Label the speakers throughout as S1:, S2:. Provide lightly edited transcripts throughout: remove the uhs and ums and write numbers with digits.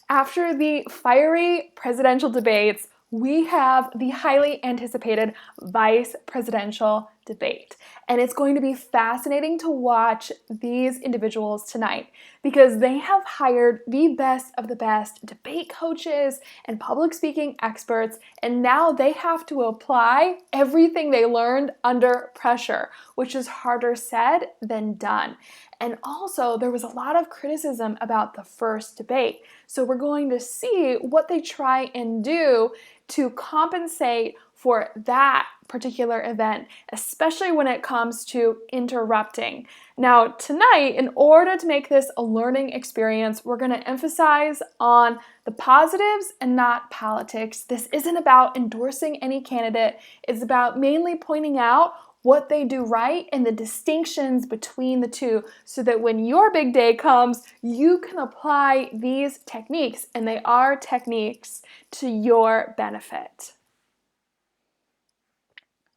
S1: After the fiery presidential debates, we have the highly anticipated vice presidential debate. And it's going to be fascinating to watch these individuals tonight because they have hired the best of the best debate coaches and public speaking experts, and now they have to apply everything they learned under pressure, which is harder said than done. And also, there was a lot of criticism about the first debate. So we're going to see what they try and do to compensate for that particular event, especially when it comes to interrupting. Now, tonight, in order to make this a learning experience, we're going to emphasize on the positives and not politics. This isn't about endorsing any candidate. It's about mainly pointing out what they do right and the distinctions between the two so that when your big day comes, you can apply these techniques, and they are techniques, to your benefit.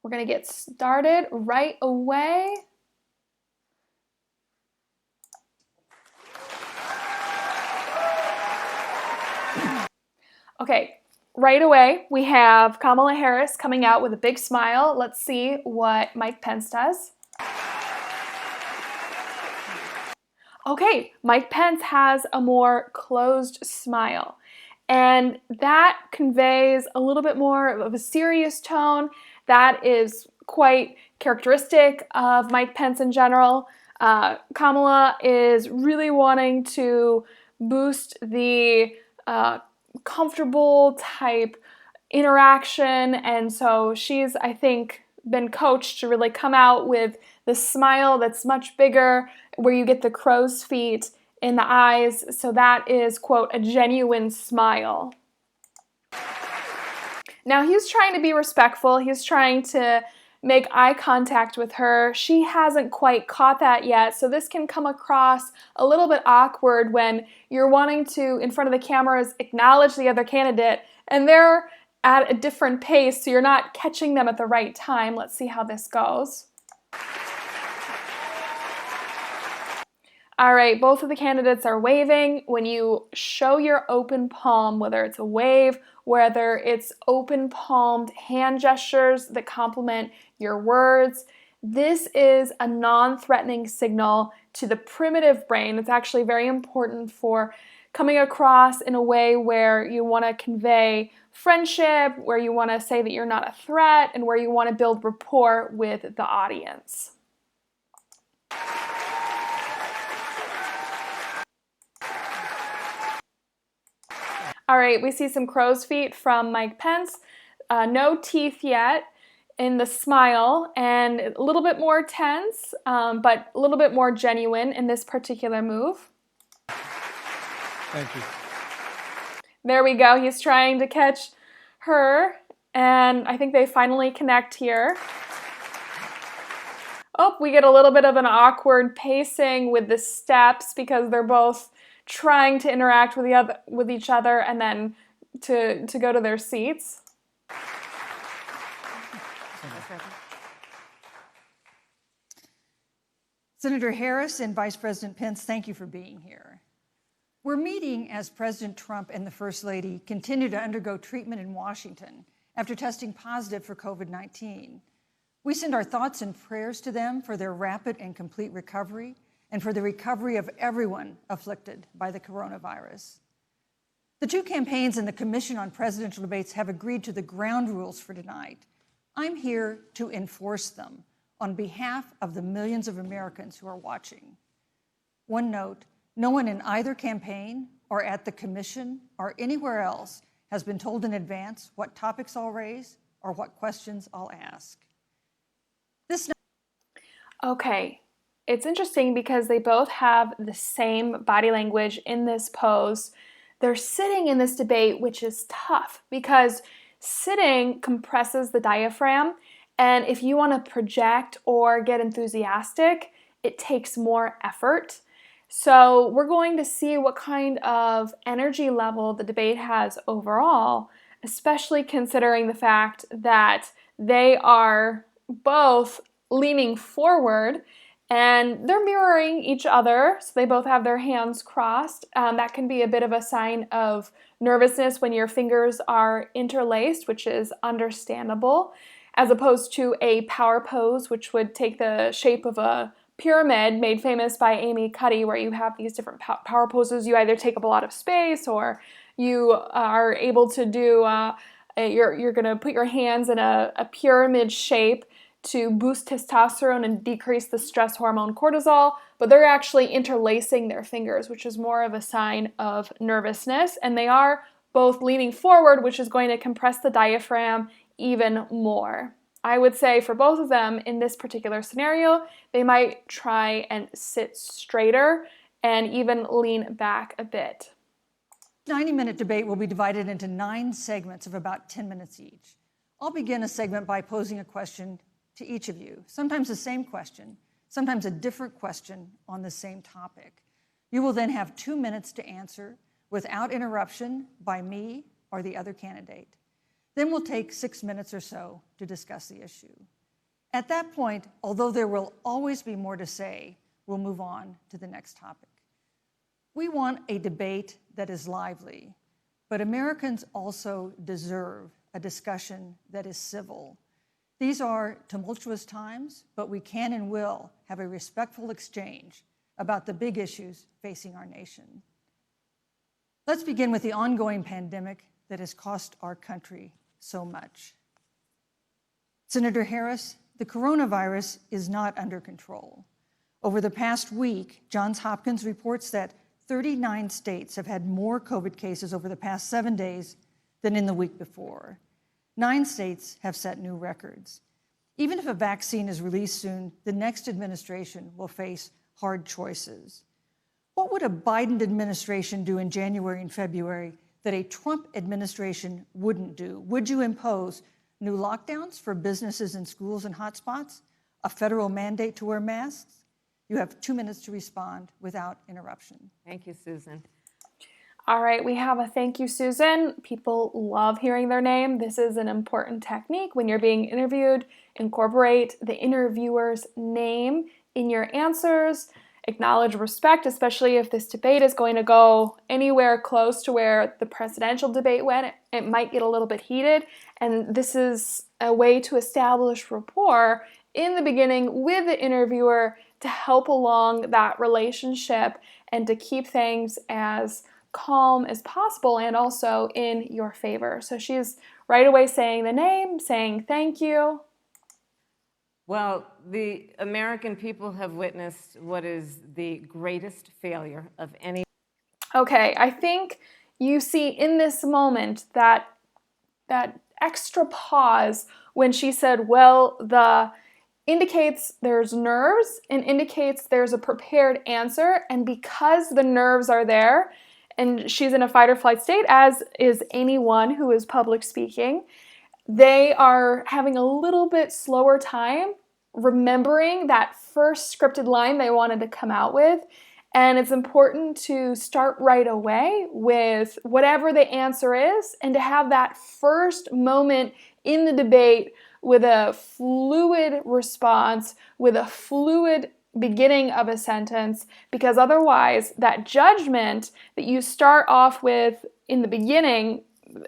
S1: We're going to get started right away. Okay. Right away, we have Kamala Harris coming out with a big smile. Let's see what Mike Pence does. Okay, Mike Pence has a more closed smile, and that conveys a little bit more of a serious tone. That is quite characteristic of Mike Pence in general. Kamala is really wanting to boost the comfortable type interaction, and so she's, I think, been coached to really come out with the smile that's much bigger, where you get the crow's feet in the eyes. So that is, quote, a genuine smile. Now he's trying to be respectful. He's trying to make eye contact with her. She hasn't quite caught that yet, so this can come across a little bit awkward when you're wanting to, in front of the cameras, acknowledge the other candidate, and they're at a different pace, so you're not catching them at the right time. Let's see how this goes. All right, both of the candidates are waving. When you show your open palm, whether it's a wave, whether it's open palmed hand gestures that complement your words, this is a non-threatening signal to the primitive brain. It's actually very important for coming across in a way where you want to convey friendship, where you want to say that you're not a threat, and where you want to build rapport with the audience. All right, we see some crow's feet from Mike Pence. No teeth yet in the smile, and a little bit more tense, but a little bit more genuine in this particular move.
S2: Thank you.
S1: There we go. He's trying to catch her, and I think they finally connect here. Oh, we get a little bit of an awkward pacing with the steps because they're both trying to interact with each other and then to go to their seats.
S3: Senator Harris and Vice President Pence, thank you for being here. We're meeting as President Trump and the First Lady continue to undergo treatment in Washington after testing positive for COVID-19. We send our thoughts and prayers to them for their rapid and complete recovery and for the recovery of everyone afflicted by the coronavirus. The two campaigns and the Commission on Presidential Debates have agreed to the ground rules for tonight. I'm here to enforce them on behalf of the millions of Americans who are watching. One note, no one in either campaign or at the Commission or anywhere else has been told in advance what topics I'll raise or what questions I'll ask.
S1: Okay. It's interesting because they both have the same body language in this pose. They're sitting in this debate, which is tough because sitting compresses the diaphragm, and if you want to project or get enthusiastic, it takes more effort. So we're going to see what kind of energy level the debate has overall, especially considering the fact that they are both leaning forward and they're mirroring each other, so they both have their hands crossed. That can be a bit of a sign of nervousness when your fingers are interlaced, which is understandable, as opposed to a power pose, which would take the shape of a pyramid made famous by Amy Cuddy, where you have these different power poses. You either take up a lot of space, or you are able to do, you're going to put your hands in a pyramid shape to boost testosterone and decrease the stress hormone cortisol, but they're actually interlacing their fingers, which is more of a sign of nervousness, and they are both leaning forward, which is going to compress the diaphragm even more. I would say for both of them in this particular scenario, they might try and sit straighter and even lean back a bit.
S3: 90-minute debate will be divided into 9 segments of about 10 minutes each. I'll begin a segment by posing a question to each of you, sometimes the same question, sometimes a different question on the same topic. You will then have 2 minutes to answer without interruption by me or the other candidate. Then we'll take 6 minutes or so to discuss the issue. At that point, although there will always be more to say, we'll move on to the next topic. We want a debate that is lively, but Americans also deserve a discussion that is civil. These are tumultuous times, but we can and will have a respectful exchange about the big issues facing our nation. Let's begin with the ongoing pandemic that has cost our country so much. Senator Harris, the coronavirus is not under control. Over the past week, Johns Hopkins reports that 39 states have had more COVID cases over the past 7 days than in the week before. 9 states have set new records. Even if a vaccine is released soon, the next administration will face hard choices. What would a Biden administration do in January and February that a Trump administration wouldn't do? Would you impose new lockdowns for businesses and schools and hotspots? A federal mandate to wear masks? You have 2 minutes to respond without interruption.
S4: Thank you, Susan.
S1: All right, we have a thank you, Susan. People love hearing their name. This is an important technique when you're being interviewed. Incorporate the interviewer's name in your answers. Acknowledge respect, especially if this debate is going to go anywhere close to where the presidential debate went. It might get a little bit heated, and this is a way to establish rapport in the beginning with the interviewer to help along that relationship and to keep things as calm as possible and also in your favor. So she's right away saying the name, saying thank you.
S4: Well, the American people have witnessed what is the greatest failure of any.
S1: Okay, I think you see in this moment that extra pause when she said, well, the indicates there's nerves and indicates there's a prepared answer, and because the nerves are there, and she's in a fight or flight state, as is anyone who is public speaking, they are having a little bit slower time remembering that first scripted line they wanted to come out with. And it's important to start right away with whatever the answer is and to have that first moment in the debate with a fluid response, with a fluid beginning of a sentence, because otherwise that judgment that you start off with in the beginning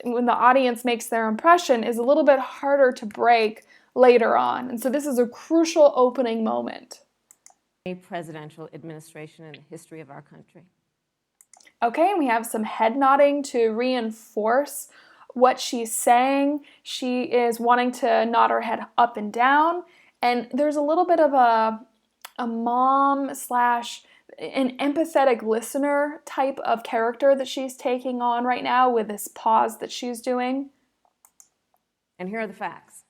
S1: when the audience makes their impression is a little bit harder to break later on. And so this is a crucial opening moment.
S4: A presidential administration in the history of our country.
S1: Okay, and we have some head nodding to reinforce what she's saying. She is wanting to nod her head up and down, and there's a little bit of a mom slash an empathetic listener type of character that she's taking on right now with this pause that she's doing.
S4: And here are the facts.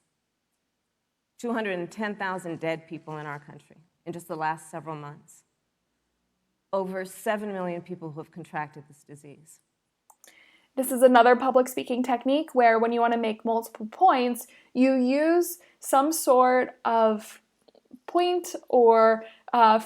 S4: 210,000 dead people in our country in just the last several months. Over 7 million people who have contracted this disease.
S1: This is another public speaking technique where when you want to make multiple points, you use some sort of point or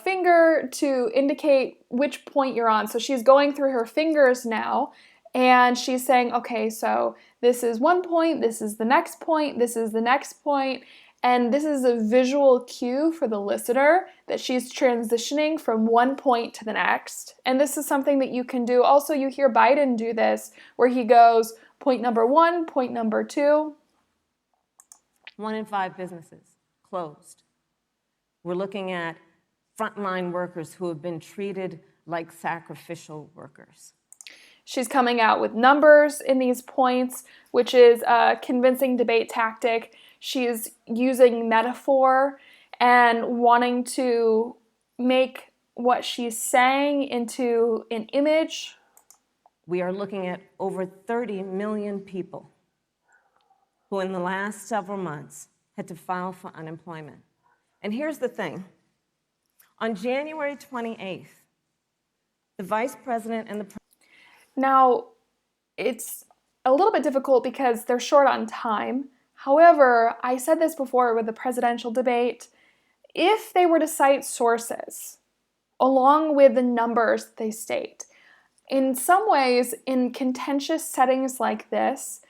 S1: finger to indicate which point you're on. So she's going through her fingers now, and she's saying, okay, so this is one point, this is the next point, this is the next point, And this is a visual cue for the listener that she's transitioning from one point to the next. And this is something that you can do. Also, you hear Biden do this, where he goes point number 1, point number 2.
S4: 1 in 5 businesses closed. We're looking at frontline workers who have been treated like sacrificial workers.
S1: She's coming out with numbers in these points, which is a convincing debate tactic. She's using metaphor and wanting to make what she's saying into an image.
S4: We are looking at over 30 million people who in the last several months had to file for unemployment. And here's the thing. On January 28th, the vice president and the
S1: Now, it's a little bit difficult because they're short on time. However, I said this before with the presidential debate, if they were to cite sources along with the numbers they state, in some ways, in contentious settings like this,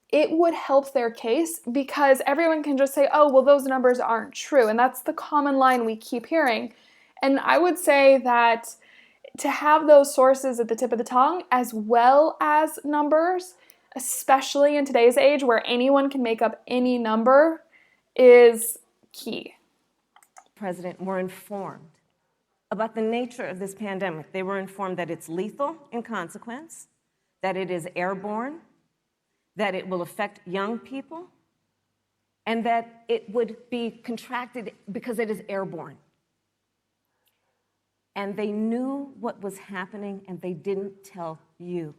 S1: it would help their case because everyone can just say, oh, well, those numbers aren't true. And that's the common line we keep hearing. And I would say that to have those sources at the tip of the tongue, as well as numbers, especially in today's age where anyone can make up any number, is key.
S4: president were informed about the nature of this pandemic. They were informed that it's lethal in consequence, that it is airborne, that it will affect young people, and that it would be contracted because it is airborne. And they knew what was happening, and they didn't tell you.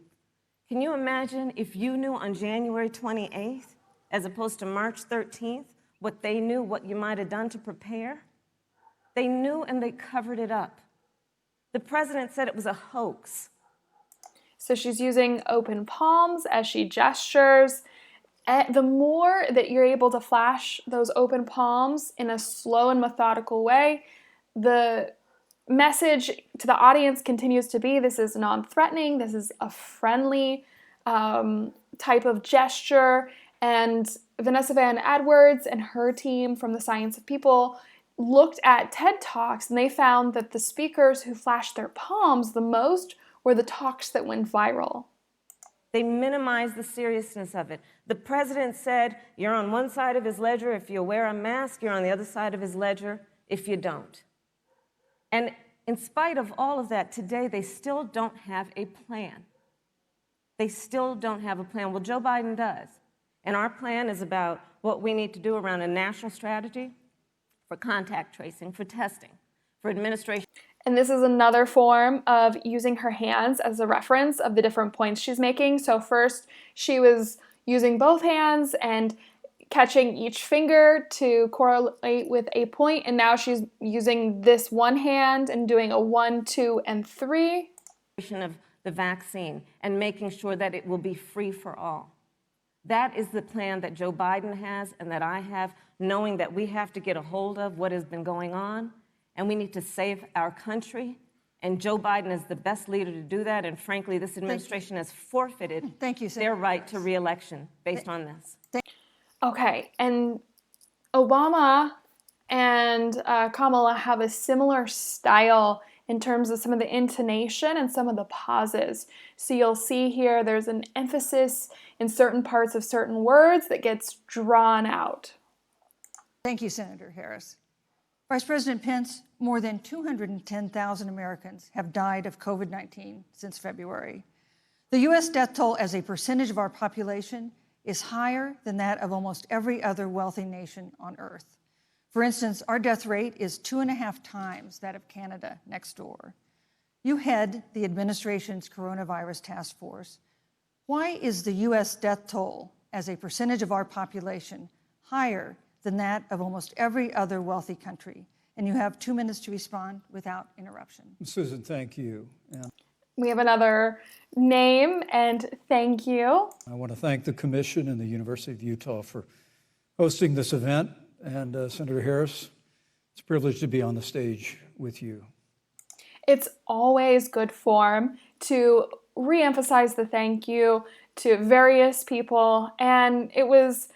S4: Can you imagine if you knew on January 28th, as opposed to March 13th, what they knew, what you might have done to prepare? They knew, and they covered it up. The president said it was a hoax.
S1: So she's using open palms as she gestures. The more that you're able to flash those open palms in a slow and methodical way, the message to the audience continues to be, this is non-threatening, this is a friendly type of gesture. And Vanessa Van Edwards and her team from the Science of People looked at TED Talks, and they found that the speakers who flashed their palms the most were the talks that went viral.
S4: They minimized the seriousness of it. The president said, you're on one side of his ledger if you wear a mask, you're on the other side of his ledger if you don't. And in spite of all of that, today they still don't have a plan. They still don't have a plan. Well, Joe Biden does. And our plan is about what we need to do around a national strategy for contact tracing, for testing, for administration.
S1: And this is another form of using her hands as a reference of the different points she's making. So first, she was using both hands and catching each finger to correlate with a point, and now she's using this one hand and doing a 1, 2, and 3.
S4: Of the vaccine and making sure that it will be free for all. That is the plan that Joe Biden has and that I have, knowing that we have to get a hold of what has been going on, and we need to save our country. And Joe Biden is the best leader to do that. And frankly, this administration has forfeited their right to re-election based on this.
S1: Okay, and Obama and Kamala have a similar style in terms of some of the intonation and some of the pauses. So you'll see here there's an emphasis in certain parts of certain words that gets drawn out.
S3: Thank you, Senator Harris. Vice President Pence, more than 210,000 Americans have died of COVID-19 since February. The U.S. death toll as a percentage of our population is higher than that of almost every other wealthy nation on earth. For instance, our death rate is 2.5 times that of Canada next door. You head the administration's coronavirus task force. Why is the U.S. death toll as a percentage of our population higher than that of almost every other wealthy country? And you have 2 minutes to respond without interruption.
S2: Susan, thank you. And
S1: We have another name and thank you.
S2: I want to thank the Commission and the University of Utah for hosting this event. And Senator Harris, it's a privilege to be on the stage with you.
S1: It's always good form to reemphasize the thank you to various people. And it was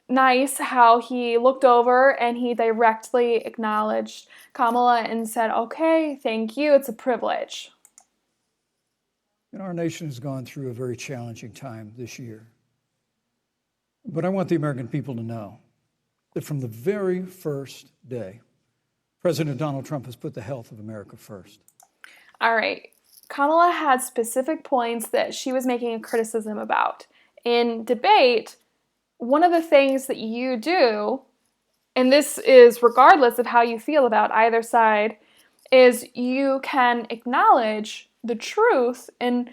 S1: nice how he looked over and he directly acknowledged Kamala and said, "Okay, thank you, it's a privilege."
S2: And our nation has gone through a very challenging time this year. But I want the American people to know that from the very first day, President Donald Trump has put the health of America first.
S1: All right. Kamala had specific points that she was making a criticism about. In debate, one of the things that you do, and this is regardless of how you feel about either side, is you can acknowledge the truth in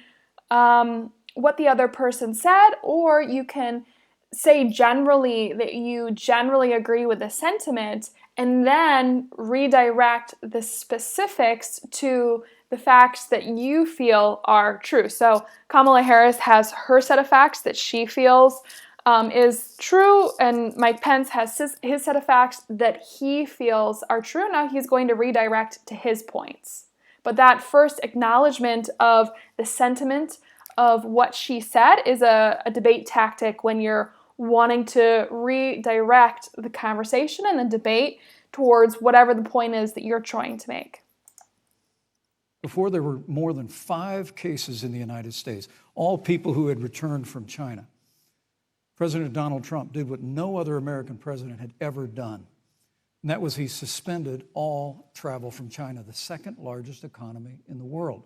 S1: what the other person said, or you can say generally that you generally agree with the sentiment and then redirect the specifics to the facts that you feel are true. So Kamala Harris has her set of facts that she feels is true, and Mike Pence has his set of facts that he feels are true. Now he's going to redirect to his points. But that first acknowledgement of the sentiment of what she said is a debate tactic when you're wanting to redirect the conversation and the debate towards whatever the point is that you're trying to make.
S2: Before, there were more than 5 cases in the United States, all people who had returned from China. President Donald Trump did what no other American president had ever done, and that was he suspended all travel from China, the second largest economy in the world.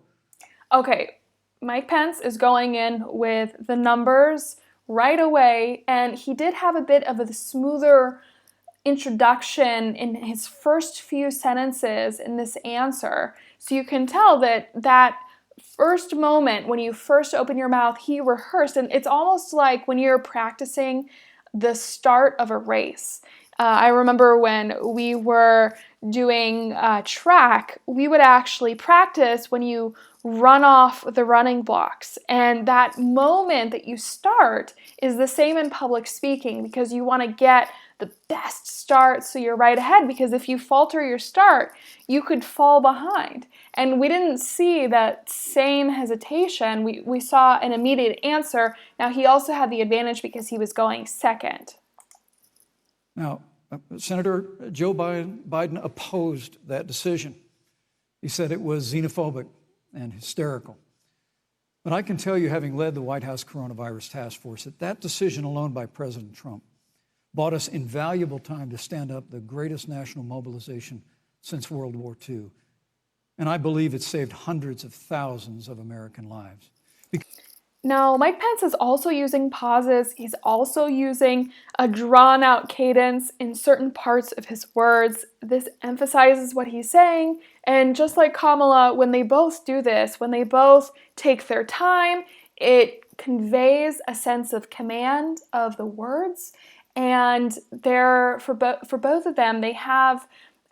S1: Okay, Mike Pence is going in with the numbers right away, and he did have a bit of a smoother introduction in his first few sentences in this answer. So you can tell that that first moment when you first open your mouth, he rehearsed, and it's almost like when you're practicing the start of a race. I remember when we were doing track, we would actually practice when you run off the running blocks. And that moment that you start is the same in public speaking, because you want to get the best start so you're right ahead, because if you falter your start, you could fall behind. And we didn't see that same hesitation. We saw an immediate answer. Now, he also had the advantage because he was going second.
S2: Now, Senator Joe Biden opposed that decision. He said it was xenophobic and hysterical. But I can tell you, having led the White House Coronavirus Task Force, that that decision alone by President Trump bought us invaluable time to stand up the greatest national mobilization since World War II. And I believe it saved hundreds of thousands of American lives.
S1: Now, Mike Pence is also using pauses. He's also using a drawn-out cadence in certain parts of his words. This emphasizes what he's saying. And just like Kamala, when they both do this, when they both take their time, it conveys a sense of command of the words. And for both of them, they have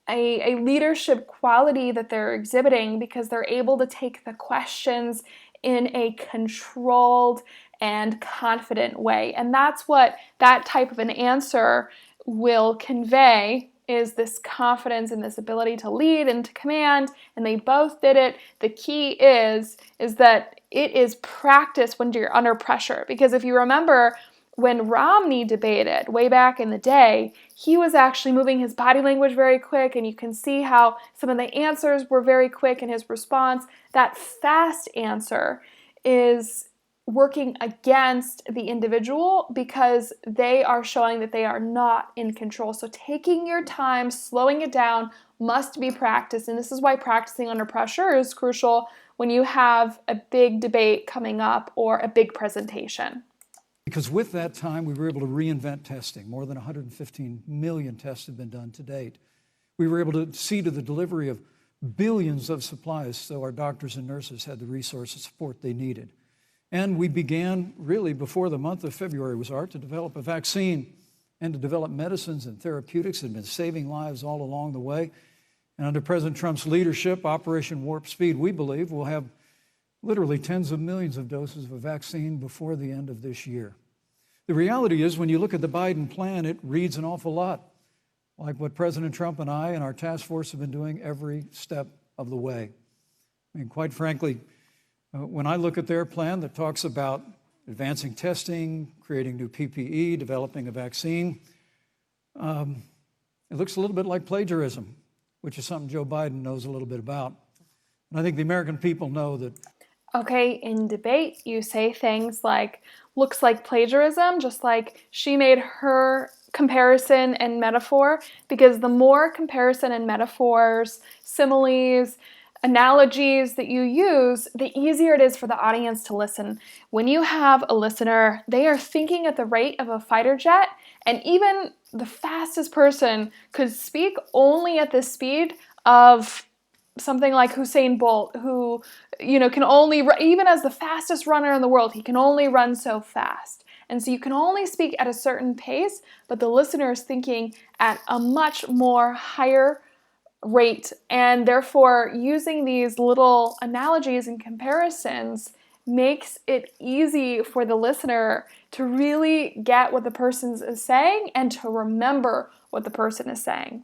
S1: a leadership quality that they're exhibiting because they're able to take the questions in a controlled and confident way. And that's what that type of an answer will convey, is this confidence and this ability to lead and to command, and they both did it. The key is that it is practice when you're under pressure, because if you remember, when Romney debated way back in the day, he was actually moving his body language very quick, and you can see how some of the answers were very quick in his response. That fast answer is working against the individual because they are showing that they are not in control. So taking your time, slowing it down must be practiced, and this is why practicing under pressure is crucial when you have a big debate coming up or a big presentation.
S2: Because with that time, we were able to reinvent testing. More than 115 million tests have been done to date. We were able to see to the delivery of billions of supplies so our doctors and nurses had the resources support they needed. And we began, really, before the month of February was out, to develop a vaccine and to develop medicines and therapeutics that have been saving lives all along the way. And under President Trump's leadership, Operation Warp Speed, we believe we'll have literally tens of millions of doses of a vaccine before the end of this year. The reality is, when you look at the Biden plan, it reads an awful lot like what President Trump and I and our task force have been doing every step of the way. I mean, quite frankly, when I look at their plan that talks about advancing testing, creating new PPE, developing a vaccine. It looks a little bit like plagiarism, which is something Joe Biden knows a little bit about. And I think the American people know that.
S1: Okay, in debate, you say things like, looks like plagiarism, just like she made her comparison and metaphor, because the more comparison and metaphors, similes, analogies that you use, the easier it is for the audience to listen. When you have a listener, they are thinking at the rate of a fighter jet, and even the fastest person could speak only at the speed of something like Usain Bolt, who, can only, even as the fastest runner in the world, he can only run so fast. And so you can only speak at a certain pace, but the listener is thinking at a much more higher rate. And therefore, using these little analogies and comparisons makes it easy for the listener to really get what the person is saying and to remember what the person is saying.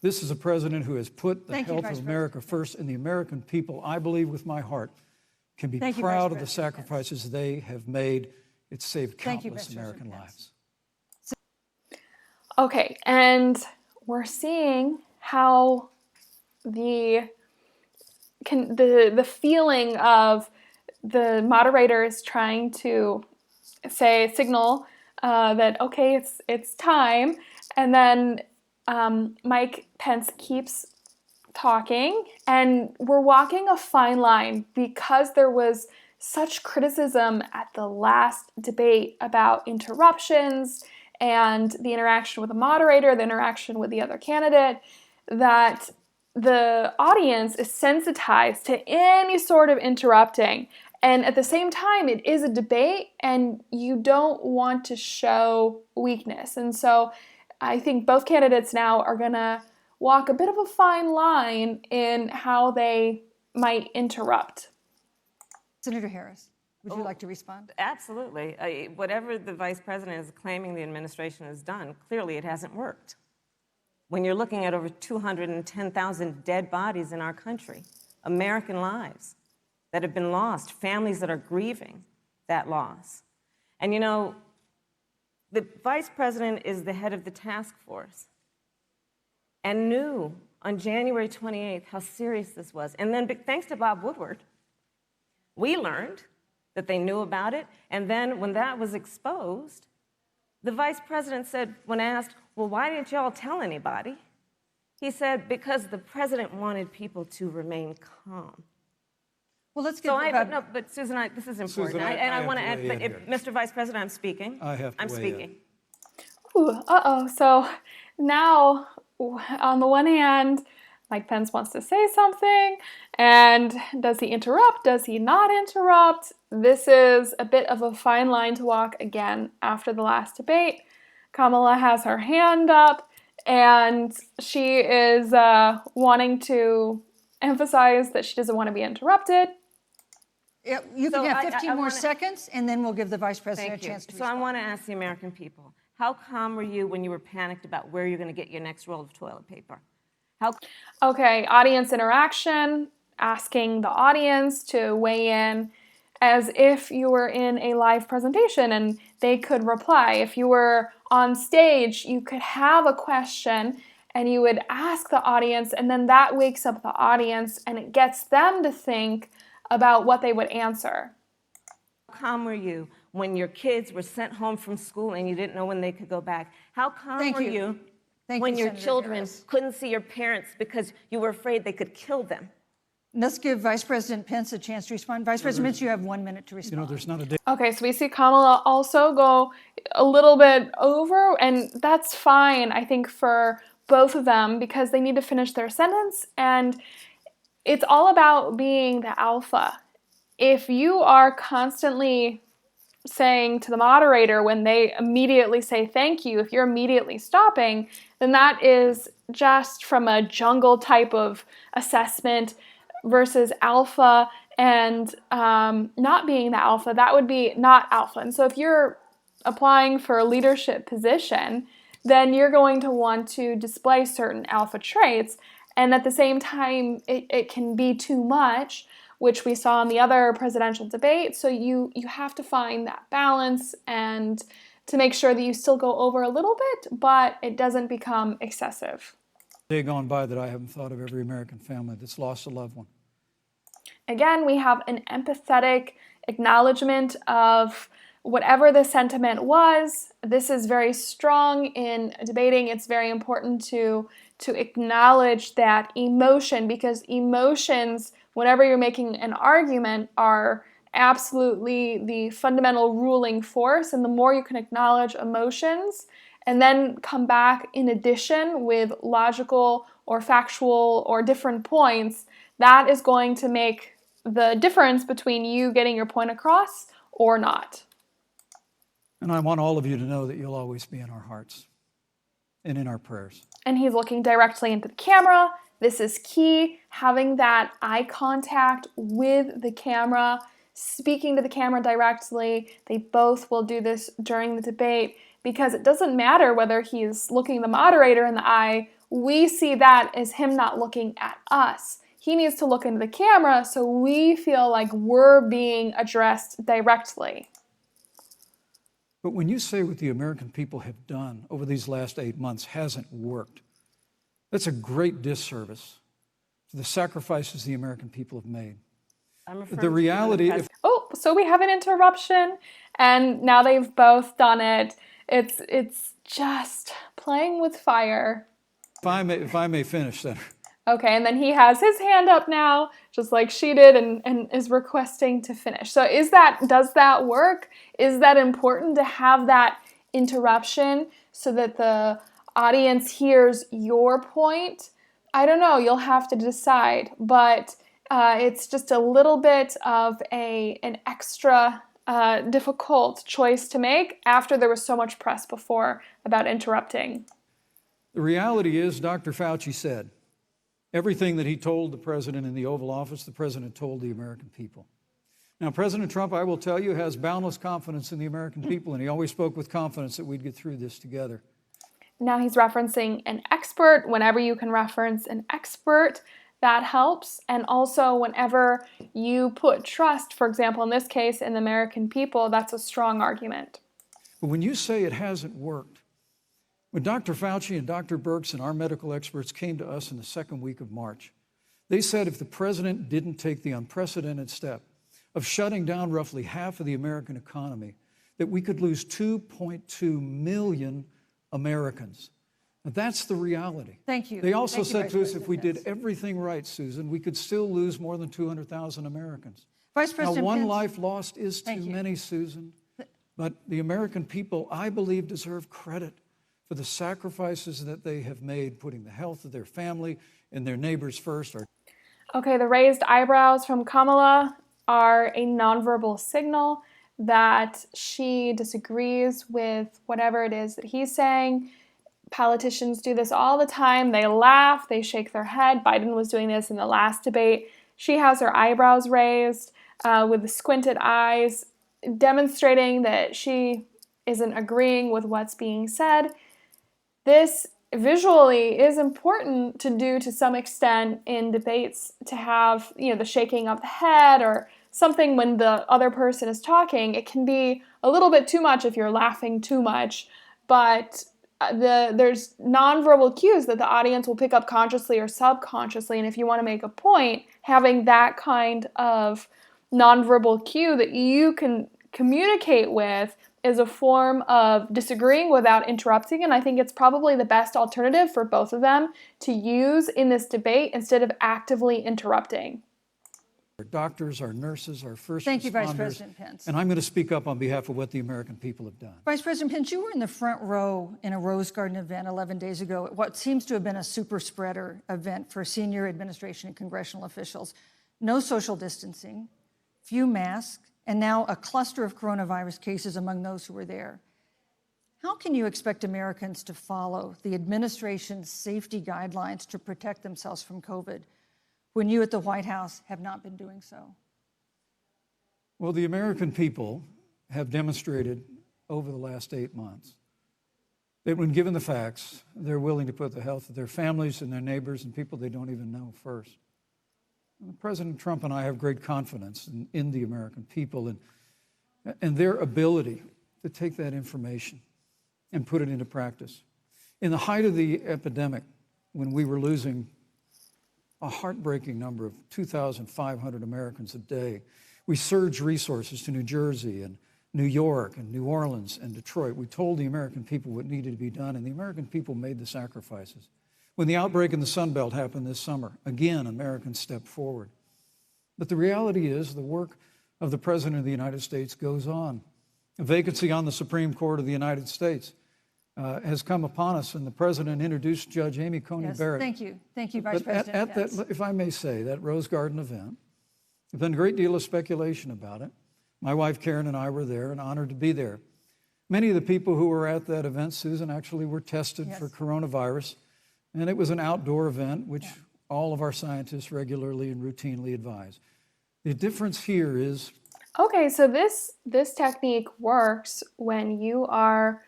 S2: This is a president who has put the health of America first, and the American people, I believe with my heart, can be proud of the sacrifices they have made. It's saved countless American lives.
S1: Okay, and we're seeing how the feeling of the moderator is trying to signal that, okay, it's time, and then Mike Pence keeps talking, and we're walking a fine line because there was such criticism at the last debate about interruptions and the interaction with the moderator, the interaction with the other candidate, that the audience is sensitized to any sort of interrupting. And at the same time, it is a debate, and you don't want to show weakness. And so I think both candidates now are going to walk a bit of a fine line in how they might interrupt.
S3: Senator Harris, would you like to respond?
S4: Absolutely. Whatever the vice president is claiming the administration has done, clearly it hasn't worked. When you're looking at over 210,000 dead bodies in our country, American lives that have been lost, families that are grieving that loss. And the vice president is the head of the task force and knew on January 28th how serious this was. And then thanks to Bob Woodward, we learned that they knew about it. And then when that was exposed, the vice president said, when asked, well, why didn't y'all tell anybody? He said, because the president wanted people to remain calm.
S3: Well, let's get
S4: but Susan, this is important.
S2: Susan,
S4: I want to add, Mr. Vice President, I'm speaking.
S2: I'm
S4: speaking.
S1: Ooh, so now, on the one hand, Mike Pence wants to say something, and does he interrupt? Does he not interrupt? This is a bit of a fine line to walk again after the last debate. Kamala has her hand up, and she is wanting to emphasize that she doesn't want to be interrupted.
S3: Yeah, you can have 15 more seconds, and then we'll give the vice president a chance to respond.
S4: So I want to ask the American people, how calm were you when you were panicked about where you're going to get your next roll of toilet paper?
S1: Okay, audience interaction, asking the audience to weigh in as if you were in a live presentation and they could reply. If you were on stage, you could have a question and you would ask the audience, and then that wakes up the audience and it gets them to think about what they would answer.
S4: How calm were you when your kids were sent home from school and you didn't know when they could go back? How calm were you when your children couldn't see your parents because you were afraid they could kill them?
S3: Let's give Vice President Pence a chance to respond. Vice President Pence, you have 1 minute to respond.
S2: There's not a day.
S1: Okay, so we see Kamala also go a little bit over, and that's fine, I think, for both of them because they need to finish their sentence, and it's all about being the alpha. If you are constantly saying to the moderator when they immediately say thank you, if you're immediately stopping, then that is just from a jungle type of assessment versus alpha, and not being the alpha, that would be not alpha. And so if you're applying for a leadership position, then you're going to want to display certain alpha traits, and at the same time, it can be too much which we saw in the other presidential debate. So you have to find that balance and to make sure that you still go over a little bit, but it doesn't become excessive.
S2: Day gone by that I haven't thought of every American family that's lost a loved one.
S1: Again, we have an empathetic acknowledgement of whatever the sentiment was. This is very strong in debating. It's very important to acknowledge that emotion, because emotions, whenever you're making an argument, are absolutely the fundamental ruling force. And the more you can acknowledge emotions and then come back in addition with logical or factual or different points, that is going to make the difference between you getting your point across or not.
S2: And I want all of you to know that you'll always be in our hearts and in our prayers.
S1: And he's looking directly into the camera. This is key, having that eye contact with the camera, speaking to the camera directly. They both will do this during the debate because it doesn't matter whether he's looking the moderator in the eye. We see that as him not looking at us. He needs to look into the camera so we feel like we're being addressed directly.
S2: But when you say what the American people have done over these last 8 months hasn't worked, that's a great disservice to the sacrifices the American people have made. The reality,
S1: so we have an interruption, and now they've both done it. It's just playing with fire.
S2: If I may finish, Senator.
S1: Okay, and then he has his hand up now, just like she did, and is requesting to finish. So does that work? Is that important to have that interruption so that the audience hears your point? I don't know, you'll have to decide, but it's just a little bit of an extra difficult choice to make after there was so much press before about interrupting.
S2: The reality is, Dr. Fauci said, everything that he told the president in the Oval Office, the president told the American people. Now, President Trump, I will tell you, has boundless confidence in the American people, and he always spoke with confidence that we'd get through this together.
S1: Now he's referencing an expert. Whenever you can reference an expert, that helps. And also, whenever you put trust, for example, in this case, in the American people, that's a strong argument.
S2: But when you say it hasn't worked, when Dr. Fauci and Dr. Birx and our medical experts came to us in the second week of March, they said if the president didn't take the unprecedented step of shutting down roughly half of the American economy, that we could lose 2.2 million Americans. Now, that's the reality.
S3: Thank you.
S2: They also
S3: Thank you,
S2: said
S3: Vice
S2: to us,
S3: President
S2: if we
S3: Pence.
S2: did everything right, Susan, we could still lose more than 200,000 Americans.
S3: Vice President
S2: Now, one
S3: Pence.
S2: life lost is too many, Susan. But the American people, I believe, deserve credit for the sacrifices that they have made, putting the health of their family and their neighbors first.
S1: Okay, the raised eyebrows from Kamala are a nonverbal signal that she disagrees with whatever it is that he's saying. Politicians do this all the time. They laugh, they shake their head. Biden was doing this in the last debate. She has her eyebrows raised with the squinted eyes, demonstrating that she isn't agreeing with what's being said. This visually is important to do to some extent in debates, to have, the shaking of the head or something when the other person is talking. It can be a little bit too much if you're laughing too much, but there's nonverbal cues that the audience will pick up consciously or subconsciously, and if you want to make a point, having that kind of nonverbal cue that you can communicate with is a form of disagreeing without interrupting, and I think it's probably the best alternative for both of them to use in this debate instead of actively interrupting.
S2: Our doctors, our nurses, our first responders.
S3: Thank you, Vice President Pence.
S2: And I'm going to speak up on behalf of what the American people have done.
S3: Vice President Pence, you were in the front row in a Rose Garden event 11 days ago at what seems to have been a super spreader event for senior administration and congressional officials. No social distancing, few masks, and now a cluster of coronavirus cases among those who were there. How can you expect Americans to follow the administration's safety guidelines to protect themselves from COVID when you at the White House have not been doing so?
S2: Well, the American people have demonstrated over the last 8 months that when given the facts, they're willing to put the health of their families and their neighbors and people they don't even know first. President Trump and I have great confidence in the American people and their ability to take that information and put it into practice. In the height of the epidemic, when we were losing a heartbreaking number of 2,500 Americans a day, we surged resources to New Jersey and New York and New Orleans and Detroit. We told the American people what needed to be done, and the American people made the sacrifices. When the outbreak in the Sun Belt happened this summer, again, Americans stepped forward. But the reality is the work of the President of the United States goes on. A vacancy on the Supreme Court of the United States has come upon us, and the President introduced Judge Amy Coney Barrett.
S3: Thank you, Vice President.
S2: At that, if I may say, that Rose Garden event, there's been a great deal of speculation about it. My wife Karen and I were there and honored to be there. Many of the people who were at that event, Susan, actually were tested for coronavirus, and it was an outdoor event, which all of our scientists regularly and routinely advise. The difference here is...
S1: Okay, so this technique works when you are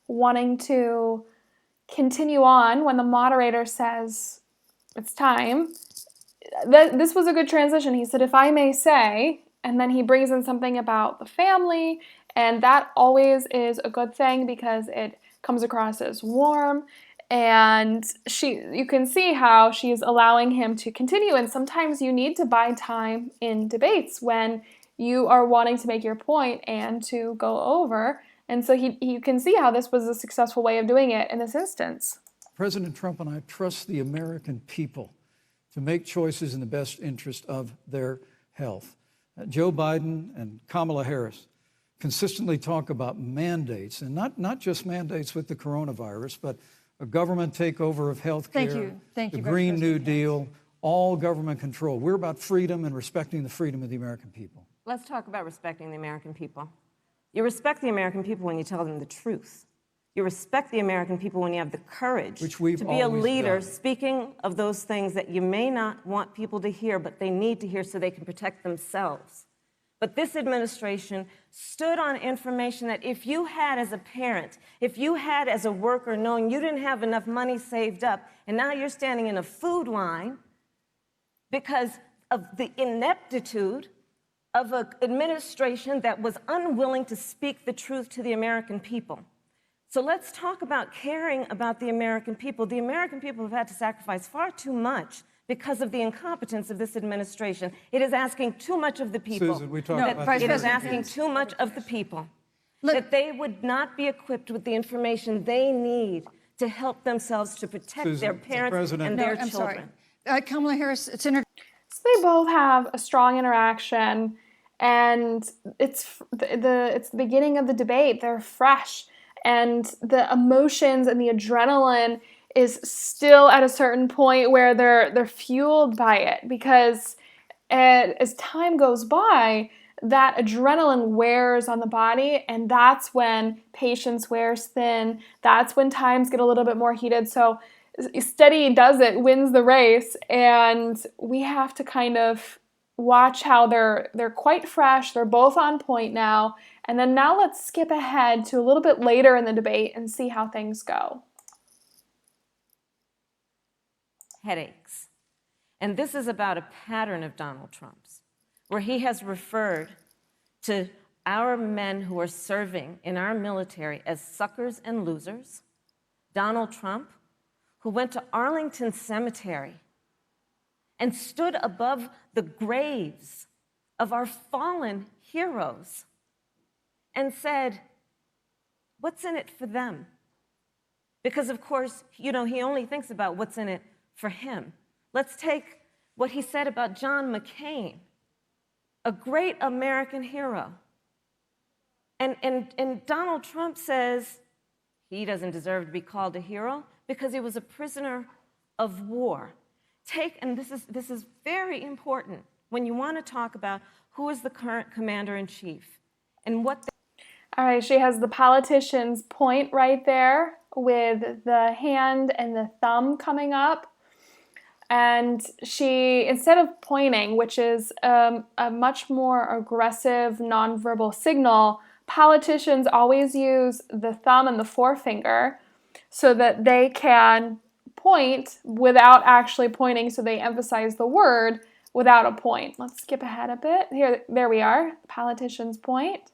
S1: wanting to continue on when the moderator says it's time. This was a good transition. He said, if I may say, and then he brings in something about the family, and that always is a good thing because it comes across as warm, and you can see how she's allowing him to continue, and sometimes you need to buy time in debates when you are wanting to make your point and to go over. And so you can see how this was a successful way of doing it in this instance.
S2: President Trump and I trust the American people to make choices in the best interest of their health. Joe Biden and Kamala Harris consistently talk about mandates, and not just mandates with the coronavirus, but a government takeover of health care,
S3: Thank you,
S2: the Green New Deal, all government control. We're about freedom and respecting the freedom of the American people.
S4: Let's talk about respecting the American people. You respect the American people when you tell them the truth. You respect the American people when you have the courage to be a leader speaking of those things that you may not want people to hear, but they need to hear so they can protect themselves. But this administration stood on information that if you had as a parent, if you had as a worker knowing you didn't have enough money saved up, and now you're standing in a food line because of the ineptitude of an administration that was unwilling to speak the truth to the American people. So let's talk about caring about the American people. The American people have had to sacrifice far too much because of the incompetence of this administration. It is asking too much of the people.
S2: Susan, we talked about
S4: it is asking too much of the people. That they would not be equipped with the information they need to help themselves to protect their parents and their children.
S3: Kamala Harris,
S1: So they both have a strong interaction, and it's the beginning of the debate. They're fresh, and the emotions and the adrenaline is still at a certain point where they're fueled by it, because as time goes by, that adrenaline wears on the body, and that's when patience wears thin. That's when times get a little bit more heated. So steady does it, wins the race, and we have to kind of watch how they're quite fresh. They're both on point now. And then now let's skip ahead to a little bit later in the debate and see how things go.
S4: Headaches. And this is about a pattern of Donald Trump's, where he has referred to our men who are serving in our military as suckers and losers. Donald Trump, who went to Arlington Cemetery and stood above the graves of our fallen heroes and said, what's in it for them? Because, of course, he only thinks about what's in it for him. Let's take what he said about John McCain, a great American hero. And Donald Trump says he doesn't deserve to be called a hero because he was a prisoner of war. And this is very important when you want to talk about who is the current commander-in-chief and what.
S1: All right, she has the politician's point right there with the hand and the thumb coming up. And she, instead of pointing, which is a much more aggressive nonverbal signal, politicians always use the thumb and the forefinger so that they can point without actually pointing, so they emphasize the word, without a point. Let's skip ahead a bit. There we are, politician's point.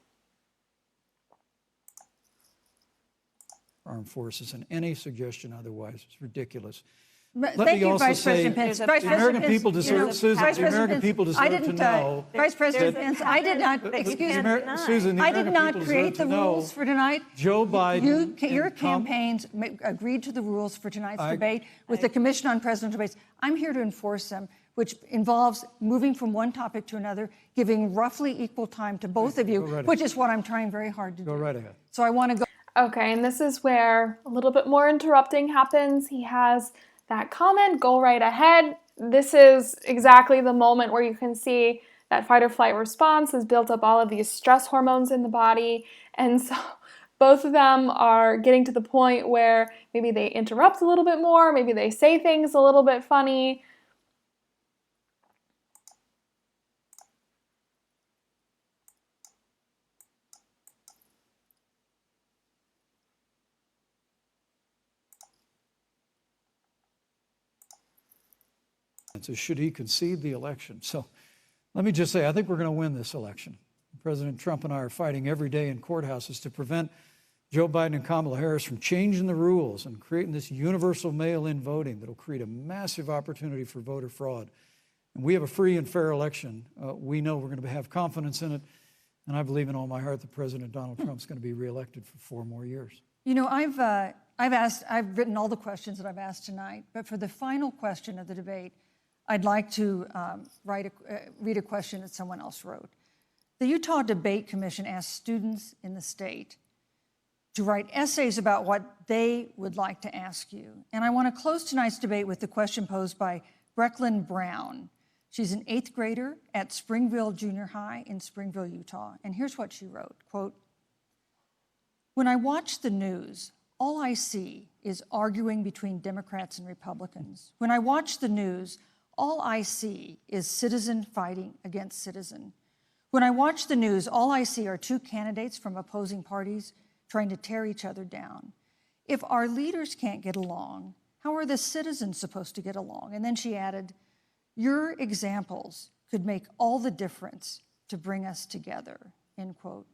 S2: Armed forces, and any suggestion otherwise is ridiculous.
S3: Thank you, Vice President Pence.
S2: The American people deserve, Susan, the American people deserve to know.
S3: Vice President Pence, I did not, excuse me,
S2: Susan, the
S3: I did
S2: American
S3: not
S2: people
S3: create
S2: deserve
S3: the
S2: to know
S3: rules for tonight.
S2: Joe Biden.
S3: Your campaigns agreed to the rules for tonight's debate with the Commission on Presidential Debates. I'm here to enforce them, which involves moving from one topic to another, giving roughly equal time to both of you, which is what I'm trying very hard to do.
S2: Go right ahead.
S3: So I want to go.
S1: Okay, and this is where a little bit more interrupting happens. He has that comment, go right ahead. This is exactly the moment where you can see that fight or flight response has built up all of these stress hormones in the body. And so both of them are getting to the point where maybe they interrupt a little bit more, maybe they say things a little bit funny.
S2: So should he concede the election? So let me just say, I think we're going to win this election. President Trump and I are fighting every day in courthouses to prevent Joe Biden and Kamala Harris from changing the rules and creating this universal mail-in voting that will create a massive opportunity for voter fraud. And we have a free and fair election. We know we're going to have confidence in it. And I believe in all my heart that President Donald Trump's going to be reelected for 4 more years.
S3: You know, I've written all the questions that I've asked tonight, but for the final question of the debate, I'd like to read a question that someone else wrote. The Utah Debate Commission asked students in the state to write essays about what they would like to ask you. And I want to close tonight's debate with the question posed by Brecklin Brown. She's an 8th grader at Springville Junior High in Springville, Utah. And here's what she wrote, quote, "When I watch the news, all I see is arguing between Democrats and Republicans. When I watch the news, all I see is citizen fighting against citizen. When I watch the news, all I see are 2 candidates from opposing parties trying to tear each other down. If our leaders can't get along, how are the citizens supposed to get along?" And then she added, "Your examples could make all the difference to bring us together," end quote.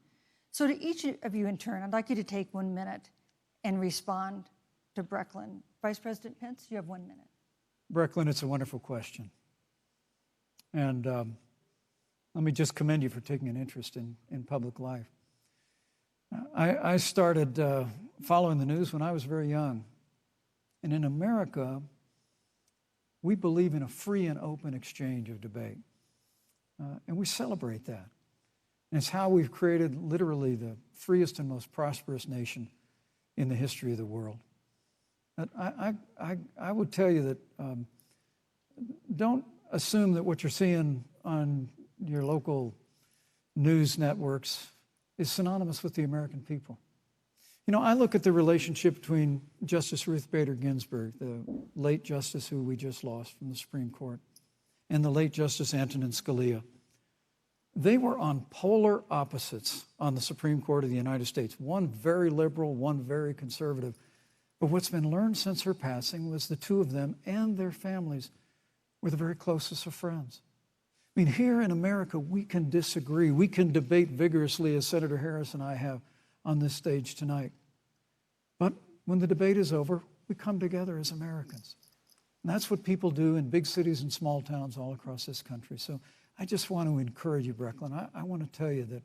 S3: So to each of you in turn, I'd like you to take 1 minute and respond to Brecklin. Vice President Pence, you have 1 minute.
S2: Brecklin, it's a wonderful question. And let me just commend you for taking an interest in public life. I started following the news when I was very young. And in America, we believe in a free and open exchange of debate. And we celebrate that. And it's how we've created literally the freest and most prosperous nation in the history of the world. I would tell you that don't assume that what you're seeing on your local news networks is synonymous with the American people. You know, I look at the relationship between Justice Ruth Bader Ginsburg, the late justice who we just lost from the Supreme Court, and the late Justice Antonin Scalia. They were on polar opposites on the Supreme Court of the United States, one very liberal, one very conservative. But what's been learned since her passing was the 2 of them and their families were the very closest of friends. I mean, here in America, we can disagree. We can debate vigorously, as Senator Harris and I have on this stage tonight. But when the debate is over, we come together as Americans. And that's what people do in big cities and small towns all across this country. So I just want to encourage you, Brecklin. I want to tell you that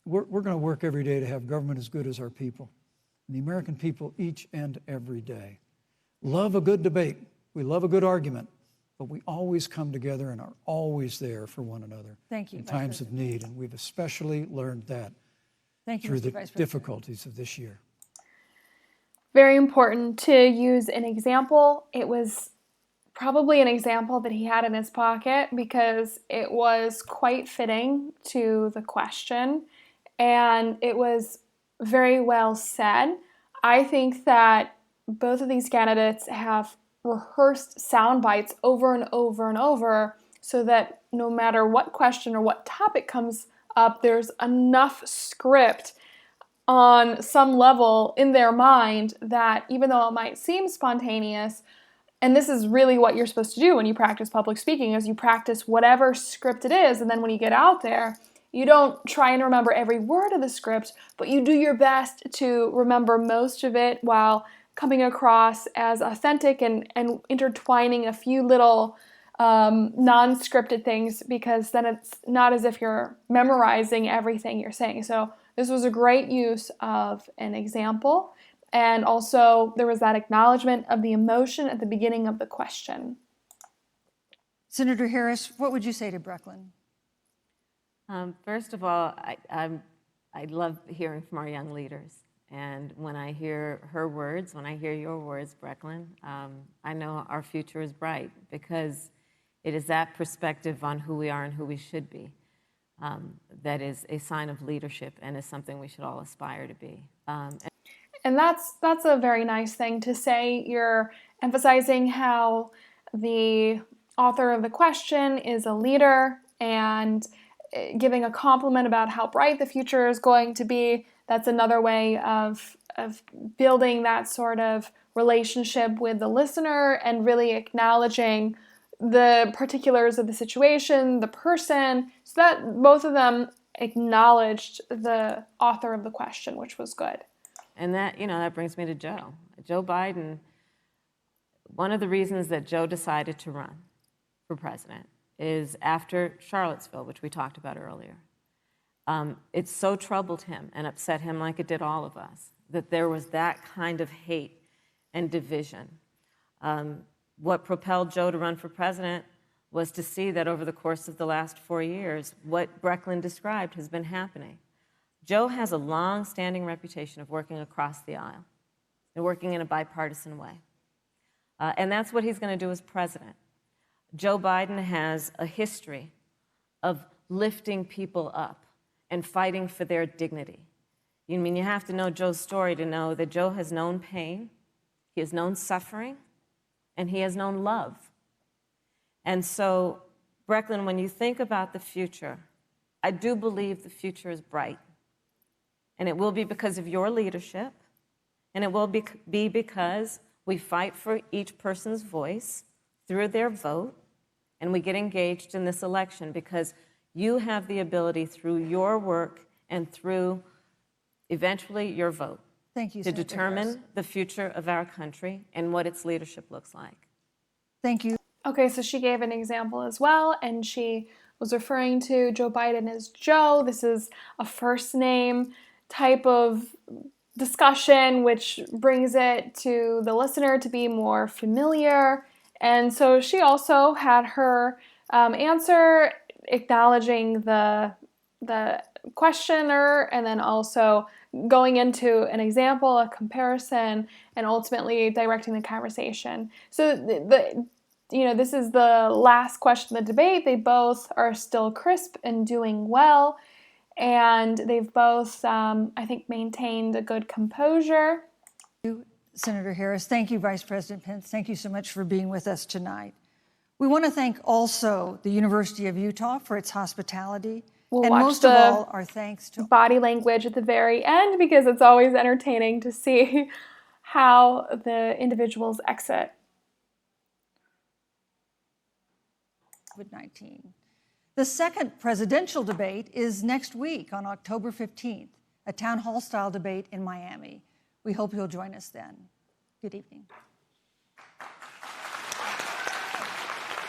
S2: we're going to work every day to have government as good as our people. And the American people each and every day love a good debate. We love a good argument. But we always come together and are always there for one another in times of need. And we've especially learned that through the difficulties of this year.
S1: Very important to use an example. It was probably an example that he had in his pocket because it was quite fitting to the question and it was very well said. I think that both of these candidates have rehearsed sound bites over and over and over so that no matter what question or what topic comes up, there's enough script on some level in their mind that even though it might seem spontaneous And this is really what you're supposed to do when you practice public speaking, is you practice whatever script it is, and then when you get out there, you don't try and remember every word of the script, but you do your best to remember most of it while coming across as authentic and intertwining a few little non-scripted things, because then it's not as if you're memorizing everything you're saying. So this was a great use of an example. And also there was that acknowledgement of the emotion at the beginning of the question.
S3: Senator Harris, what would you say to Brecklin?
S4: First of all, I love hearing from our young leaders. And when I hear her words, when I hear your words, Brecklin, I know our future is bright, because it is that perspective on who we are and who we should be that is a sign of leadership and is something we should all aspire to be.
S1: And that's a very nice thing to say. You're emphasizing how the author of the question is a leader and giving a compliment about how bright the future is going to be. That's another way of building that sort of relationship with the listener and really acknowledging the particulars of the situation, the person, so that both of them acknowledged the author of the question, which was good.
S4: And that, that brings me to Joe. Joe Biden, one of the reasons that Joe decided to run for president is after Charlottesville, which we talked about earlier. It so troubled him and upset him, like it did all of us, that there was that kind of hate and division. What propelled Joe to run for president was to see that over the course of the last 4 years, what Brecklin described has been happening. Joe has a long-standing reputation of working across the aisle and working in a bipartisan way. And that's what he's going to do as president. Joe Biden has a history of lifting people up and fighting for their dignity. You have to know Joe's story to know that Joe has known pain, he has known suffering, and he has known love. And so, Brecklin, when you think about the future, I do believe the future is bright. And it will be because of your leadership, and it will be because we fight for each person's voice through their vote, and we get engaged in this election because you have the ability through your work and through eventually your vote
S3: Thank you,
S4: to
S3: Senator
S4: determine
S3: Harris.
S4: the future of our country and what its leadership looks like.
S3: Thank you.
S1: Okay, so she gave an example as well, and she was referring to Joe Biden as Joe. This is a first name type of discussion, which brings it to the listener to be more familiar. And so she also had her answer acknowledging the questioner, and then also going into an example, a comparison, and ultimately directing the conversation. So this is the last question of the debate. They both are still crisp and doing well, and they've both, I think, maintained a good composure.
S3: Senator Harris. Thank you, Vice President Pence. Thank you so much for being with us tonight. We want to thank also the University of Utah for its hospitality.
S1: We'll
S3: and
S1: watch
S3: most of
S1: the
S3: all, our thanks to
S1: body language at the very end, because it's always entertaining to see how the individuals exit.
S3: COVID-19. The second presidential debate is next week on October 15th, a town hall style debate in Miami. We hope you'll join us then. Good evening.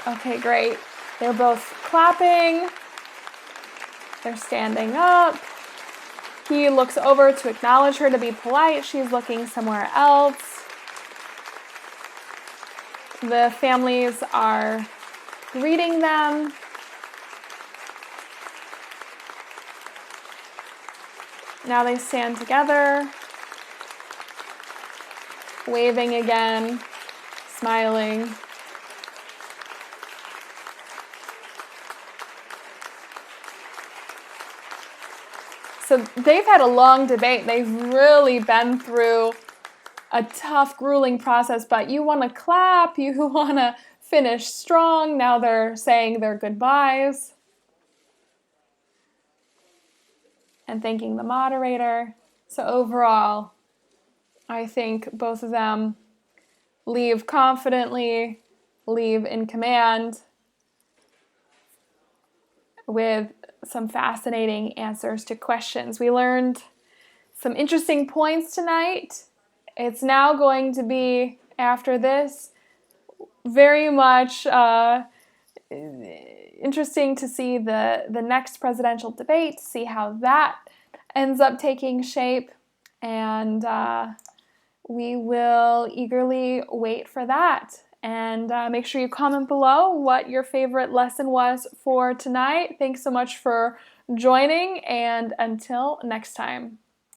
S1: Okay, great. They're both clapping. They're standing up. He looks over to acknowledge her, to be polite. She's looking somewhere else. The families are greeting them. Now they stand together, waving again, smiling. So they've had a long debate. They've really been through a tough, grueling process, but you want to clap, you want to finish strong. Now they're saying their goodbyes and thanking the moderator. So overall, I think both of them leave confidently, leave in command with some fascinating answers to questions. We learned some interesting points tonight. It's now going to be, after this, very much interesting to see the next presidential debate, see how that ends up taking shape, and we will eagerly wait for that. And make sure you comment below what your favorite lesson was for tonight. Thanks so much for joining, and until next time.